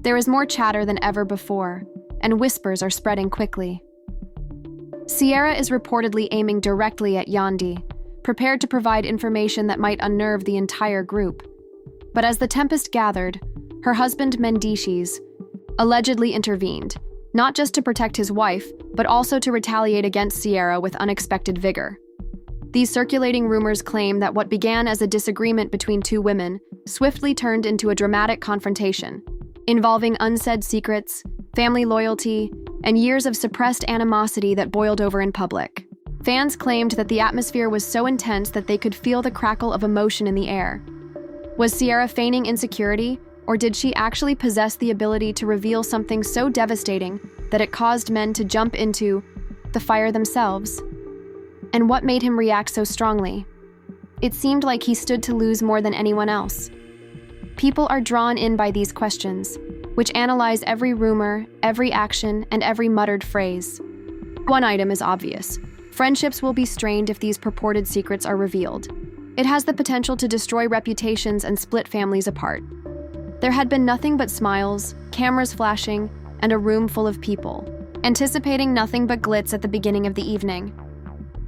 There is more chatter than ever before, and whispers are spreading quickly. Sierra is reportedly aiming directly at Yandy, prepared to provide information that might unnerve the entire group. But as the tempest gathered, her husband Mendeecees allegedly intervened, not just to protect his wife, but also to retaliate against Sierra with unexpected vigor. These circulating rumors claim that what began as a disagreement between two women swiftly turned into a dramatic confrontation, involving unsaid secrets, family loyalty, and years of suppressed animosity that boiled over in public. Fans claimed that the atmosphere was so intense that they could feel the crackle of emotion in the air. Was Sierra feigning insecurity, or did she actually possess the ability to reveal something so devastating that it caused men to jump into the fire themselves? And what made him react so strongly? It seemed like he stood to lose more than anyone else. People are drawn in by these questions, which analyze every rumor, every action, and every muttered phrase. One item is obvious. Friendships will be strained if these purported secrets are revealed. It has the potential to destroy reputations and split families apart. There had been nothing but smiles, cameras flashing, and a room full of people, anticipating nothing but glitz at the beginning of the evening.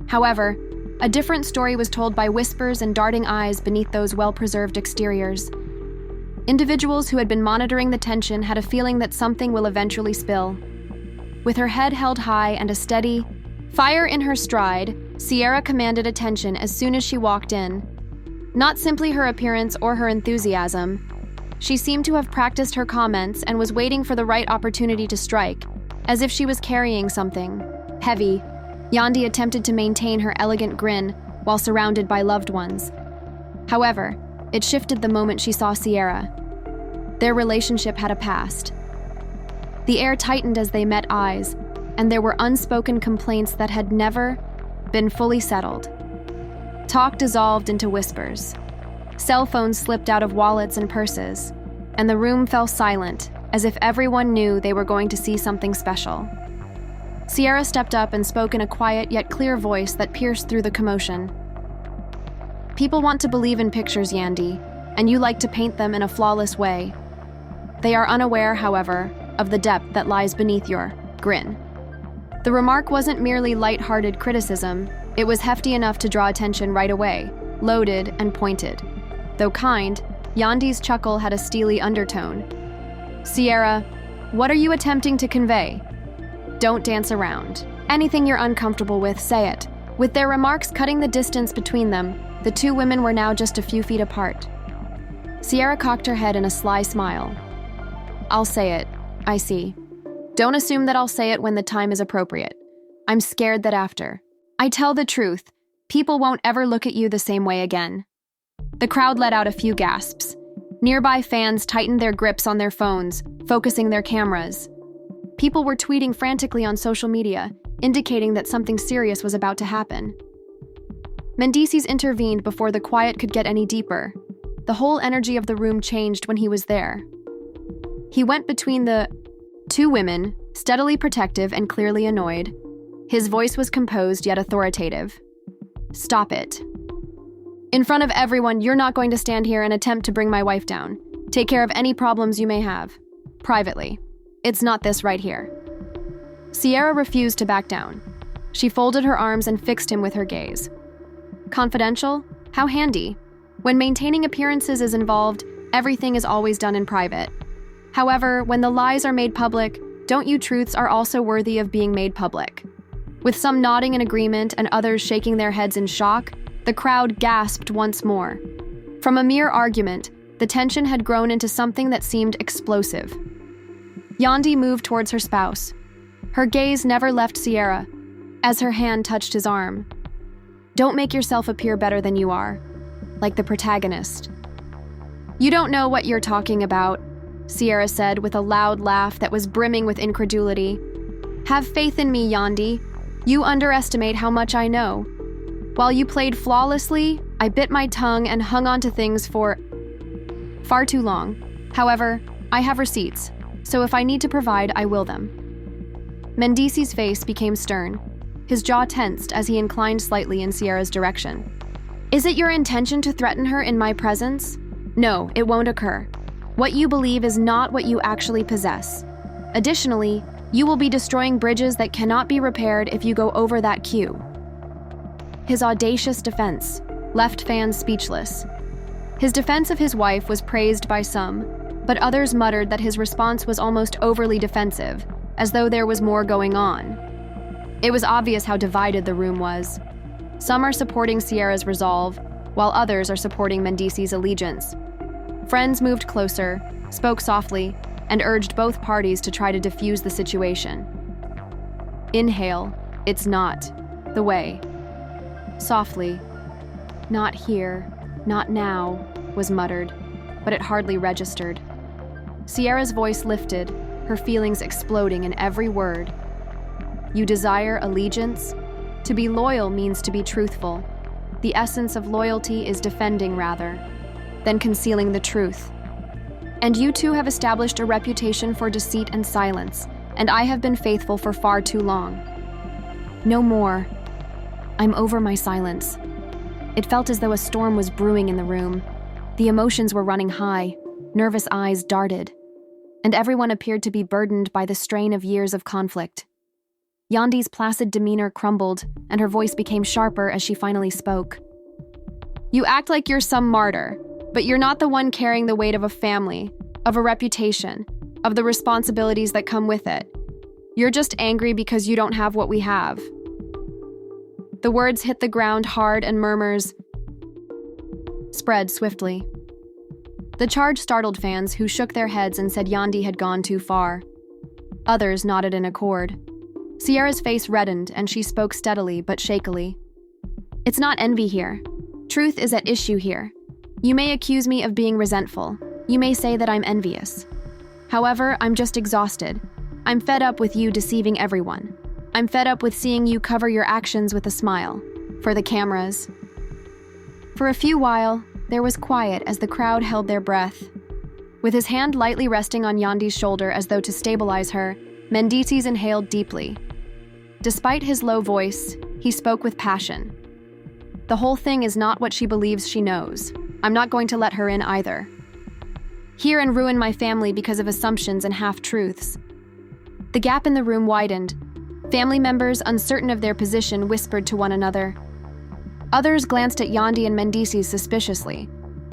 However, a different story was told by whispers and darting eyes beneath those well-preserved exteriors. Individuals who had been monitoring the tension had a feeling that something will eventually spill. With her head held high and a steady fire in her stride, Sierra commanded attention as soon as she walked in. Not simply her appearance or her enthusiasm. She seemed to have practiced her comments and was waiting for the right opportunity to strike, as if she was carrying something heavy. Yandy attempted to maintain her elegant grin while surrounded by loved ones. However, it shifted the moment she saw Sierra. Their relationship had a past. The air tightened as they met eyes, and there were unspoken complaints that had never been fully settled. Talk dissolved into whispers. Cell phones slipped out of wallets and purses, and the room fell silent, as if everyone knew they were going to see something special. Sierra stepped up and spoke in a quiet yet clear voice that pierced through the commotion. People want to believe in pictures, Yandy, and you like to paint them in a flawless way. They are unaware, however, of the depth that lies beneath your grin. The remark wasn't merely light-hearted criticism, it was hefty enough to draw attention right away, loaded and pointed. Though kind, Yandy's chuckle had a steely undertone. Sierra, what are you attempting to convey? Don't dance around. Anything you're uncomfortable with, say it. With their remarks cutting the distance between them, the two women were now just a few feet apart. Sierra cocked her head in a sly smile. I'll say it. I see. Don't assume that I'll say it when the time is appropriate. I'm scared that after I tell the truth, people won't ever look at you the same way again. The crowd let out a few gasps. Nearby fans tightened their grips on their phones, focusing their cameras. People were tweeting frantically on social media, indicating that something serious was about to happen. Mendeecees intervened before the quiet could get any deeper. The whole energy of the room changed when he was there. He went between the two women, steadily protective and clearly annoyed. His voice was composed yet authoritative. Stop it. In front of everyone, you're not going to stand here and attempt to bring my wife down. Take care of any problems you may have. Privately. It's not this right here. Sierra refused to back down. She folded her arms and fixed him with her gaze. Confidential? How handy. When maintaining appearances is involved, everything is always done in private. However, when the lies are made public, don't you truths are also worthy of being made public. With some nodding in agreement and others shaking their heads in shock, the crowd gasped once more. From a mere argument, the tension had grown into something that seemed explosive. Yandy moved towards her spouse. Her gaze never left Sierra, as her hand touched his arm. Don't make yourself appear better than you are, like the protagonist. You don't know what you're talking about, Sierra said with a loud laugh that was brimming with incredulity. Have faith in me, Yandy. You underestimate how much I know. While you played flawlessly, I bit my tongue and hung on to things for far too long. However, I have receipts, so if I need to provide, I will them. Mendeecees' face became stern. His jaw tensed as he inclined slightly in Sierra's direction. Is it your intention to threaten her in my presence? No, it won't occur. What you believe is not what you actually possess. Additionally, you will be destroying bridges that cannot be repaired if you go over that cue. His audacious defense left fans speechless. His defense of his wife was praised by some, but others muttered that his response was almost overly defensive, as though there was more going on. It was obvious how divided the room was. Some are supporting Sierra's resolve, while others are supporting Mendeecees' allegiance. Friends moved closer, spoke softly, and urged both parties to try to defuse the situation. Inhale, it's not the way. Softly, not here, not now, was muttered, but it hardly registered. Sierra's voice lifted, her feelings exploding in every word. You desire allegiance? To be loyal means to be truthful. The essence of loyalty is defending rather than concealing the truth. And you two have established a reputation for deceit and silence, and I have been faithful for far too long. No more. I'm over my silence. It felt as though a storm was brewing in the room. The emotions were running high, nervous eyes darted, and everyone appeared to be burdened by the strain of years of conflict. Yandy's placid demeanor crumbled, and her voice became sharper as she finally spoke. You act like you're some martyr, but you're not the one carrying the weight of a family, of a reputation, of the responsibilities that come with it. You're just angry because you don't have what we have. The words hit the ground hard and murmurs spread swiftly. The charge startled fans who shook their heads and said Yandy had gone too far. Others nodded in accord. Sierra's face reddened and she spoke steadily but shakily. It's not envy here. Truth is at issue here. You may accuse me of being resentful. You may say that I'm envious. However, I'm just exhausted. I'm fed up with you deceiving everyone. I'm fed up with seeing you cover your actions with a smile. For the cameras. For a few while, there was quiet as the crowd held their breath. With his hand lightly resting on Yandy's shoulder as though to stabilize her, Mendeecees inhaled deeply. Despite his low voice, he spoke with passion. The whole thing is not what she believes she knows. I'm not going to let her in either. Hear and ruin my family because of assumptions and half-truths. The gap in the room widened. Family members, uncertain of their position, whispered to one another. Others glanced at Yandy and Mendeecees suspiciously,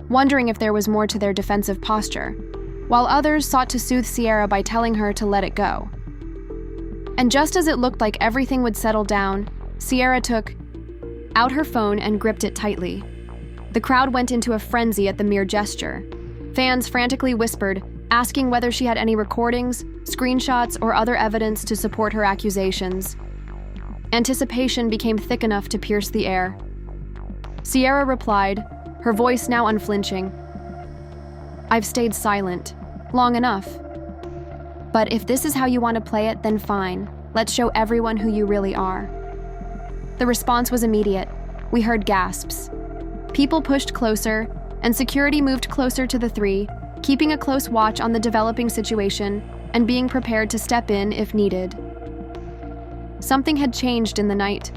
wondering if there was more to their defensive posture, while others sought to soothe Sierra by telling her to let it go. And just as it looked like everything would settle down, Sierra took out her phone and gripped it tightly. The crowd went into a frenzy at the mere gesture. Fans frantically whispered, asking whether she had any recordings, screenshots, or other evidence to support her accusations. Anticipation became thick enough to pierce the air. Sierra replied, her voice now unflinching. I've stayed silent, long enough. But if this is how you want to play it, then fine. Let's show everyone who you really are. The response was immediate. We heard gasps. People pushed closer, and security moved closer to the three, keeping a close watch on the developing situation and being prepared to step in if needed. Something had changed in the night.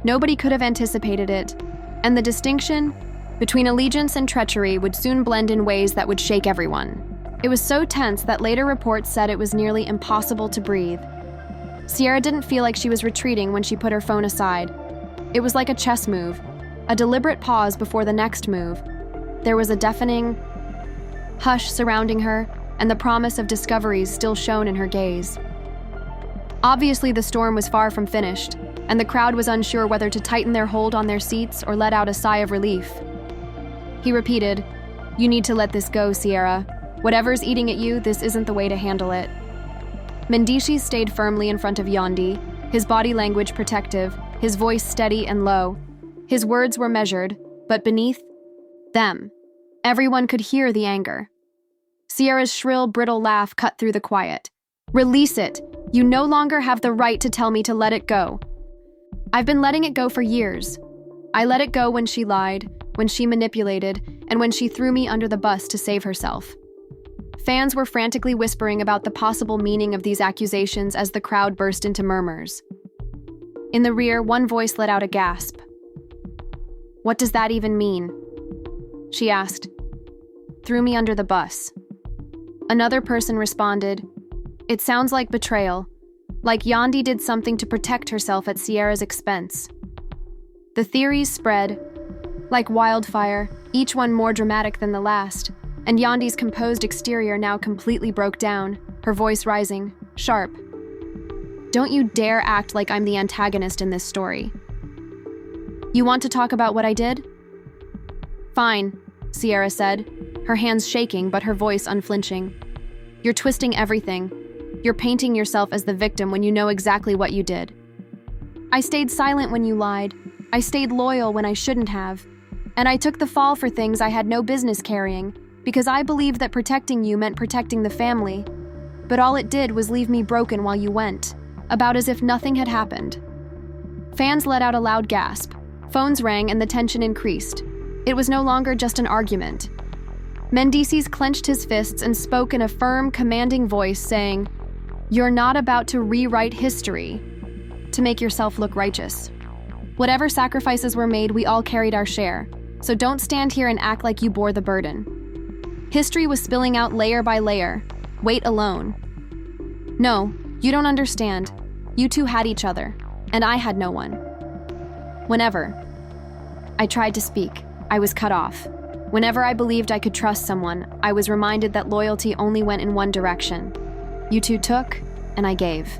Nobody could have anticipated it, and the distinction between allegiance and treachery would soon blend in ways that would shake everyone. It was so tense that later reports said it was nearly impossible to breathe. Sierra didn't feel like she was retreating when she put her phone aside. It was like a chess move, a deliberate pause before the next move. There was a deafening hush surrounding her, and the promise of discoveries still shone in her gaze. Obviously, the storm was far from finished, and the crowd was unsure whether to tighten their hold on their seats or let out a sigh of relief. He repeated, "You need to let this go, Sierra. Whatever's eating at you, this isn't the way to handle it." Mendeecees stayed firmly in front of Yandy, his body language protective, his voice steady and low. His words were measured, but beneath them, everyone could hear the anger. Sierra's shrill, brittle laugh cut through the quiet. "Release it! You no longer have the right to tell me to let it go. I've been letting it go for years. I let it go when she lied, when she manipulated, and when she threw me under the bus to save herself." Fans were frantically whispering about the possible meaning of these accusations as the crowd burst into murmurs. In the rear, one voice let out a gasp. "What does that even mean?" she asked. "Threw me under the bus. Another person responded, "It sounds like betrayal, like Yandy did something to protect herself at Sierra's expense." The theories spread like wildfire, each one more dramatic than the last, and Yandy's composed exterior now completely broke down, her voice rising, sharp. "Don't you dare act like I'm the antagonist in this story. You want to talk about what I did?" "Fine," Sierra said, her hands shaking but her voice unflinching. "You're twisting everything. You're painting yourself as the victim when you know exactly what you did. I stayed silent when you lied. I stayed loyal when I shouldn't have. And I took the fall for things I had no business carrying because I believed that protecting you meant protecting the family. But all it did was leave me broken while you went, about as if nothing had happened." Fans let out a loud gasp. Phones rang and the tension increased. It was no longer just an argument. Mendeecees clenched his fists and spoke in a firm, commanding voice, saying, "You're not about to rewrite history to make yourself look righteous. Whatever sacrifices were made, we all carried our share, so don't stand here and act like you bore the burden. History was spilling out layer by layer. Wait alone. No, you don't understand. You two had each other, and I had no one. Whenever I tried to speak, I was cut off. Whenever I believed I could trust someone, I was reminded that loyalty only went in one direction. You two took, and I gave."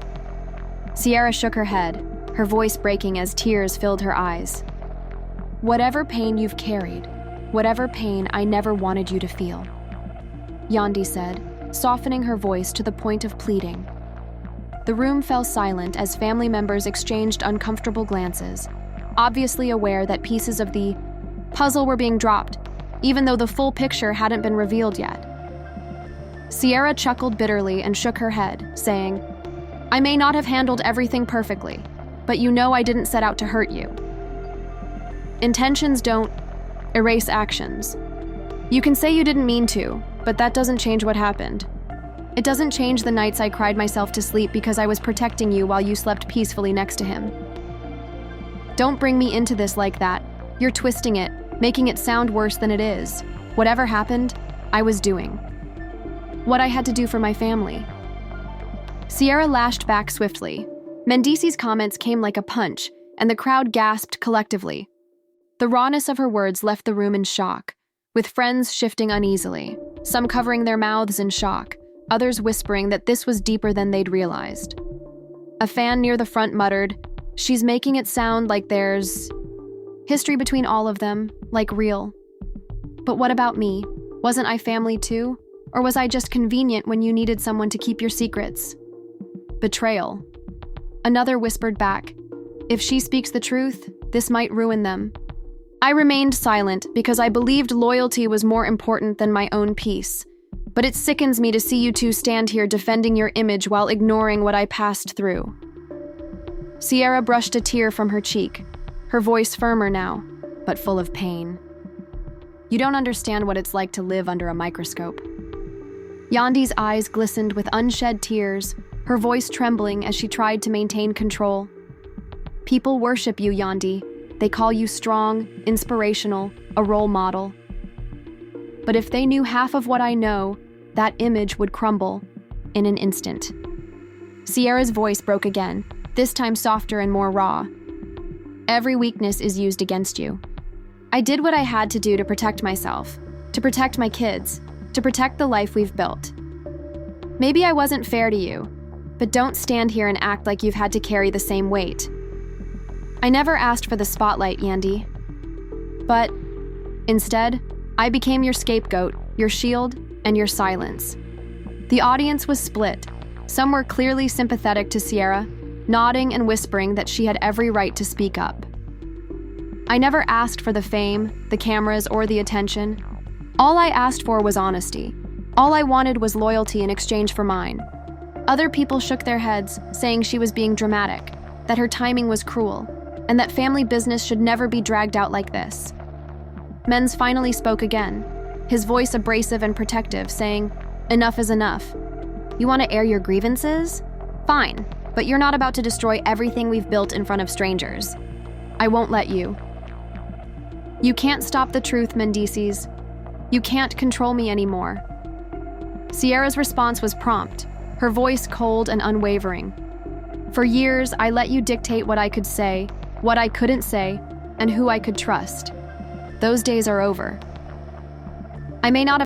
Sierra shook her head, her voice breaking as tears filled her eyes. "Whatever pain you've carried, whatever pain I never wanted you to feel," Yandy said, softening her voice to the point of pleading. The room fell silent as family members exchanged uncomfortable glances, obviously aware that pieces of the puzzle were being dropped, even though the full picture hadn't been revealed yet. Sierra chuckled bitterly and shook her head, saying, "I may not have handled everything perfectly, but you know I didn't set out to hurt you. Intentions don't erase actions. You can say you didn't mean to, but that doesn't change what happened. It doesn't change the nights I cried myself to sleep because I was protecting you while you slept peacefully next to him. Don't bring me into this like that. You're twisting it, making it sound worse than it is. Whatever happened, I was doing what I had to do for my family." Sierra lashed back swiftly. Mendeecees' comments came like a punch, and the crowd gasped collectively. The rawness of her words left the room in shock, with friends shifting uneasily, some covering their mouths in shock, others whispering that this was deeper than they'd realized. A fan near the front muttered, "She's making it sound like there's history between all of them, like real. But what about me? Wasn't I family too? Or was I just convenient when you needed someone to keep your secrets?" Betrayal. Another whispered back, "If she speaks the truth, this might ruin them." I remained silent because I believed loyalty was more important than my own peace. But it sickens me to see you two stand here defending your image while ignoring what I passed through. Sierra brushed a tear from her cheek, her voice firmer now, but full of pain. "You don't understand what it's like to live under a microscope." Yandy's eyes glistened with unshed tears, her voice trembling as she tried to maintain control. "People worship you, Yandy. They call you strong, inspirational, a role model. But if they knew half of what I know, that image would crumble in an instant." Sierra's voice broke again, this time softer and more raw. "Every weakness is used against you. I did what I had to do to protect myself, to protect my kids, to protect the life we've built. Maybe I wasn't fair to you, but don't stand here and act like you've had to carry the same weight. I never asked for the spotlight, Yandy. But instead, I became your scapegoat, your shield, and your silence." The audience was split. Some were clearly sympathetic to Sierra, nodding and whispering that she had every right to speak up. I never asked for the fame, the cameras, or the attention. All I asked for was honesty. All I wanted was loyalty in exchange for mine. Other people shook their heads, saying she was being dramatic, that her timing was cruel, and that family business should never be dragged out like this. Menz finally spoke again, his voice abrasive and protective, saying, "Enough is enough. You want to air your grievances? Fine, but you're not about to destroy everything we've built in front of strangers. I won't let you. You can't stop the truth, Mendeecees. You can't control me anymore." Sierra's response was prompt, her voice cold and unwavering. For years, I let you dictate what I could say, what I couldn't say, and who I could trust. Those days are over. I may not have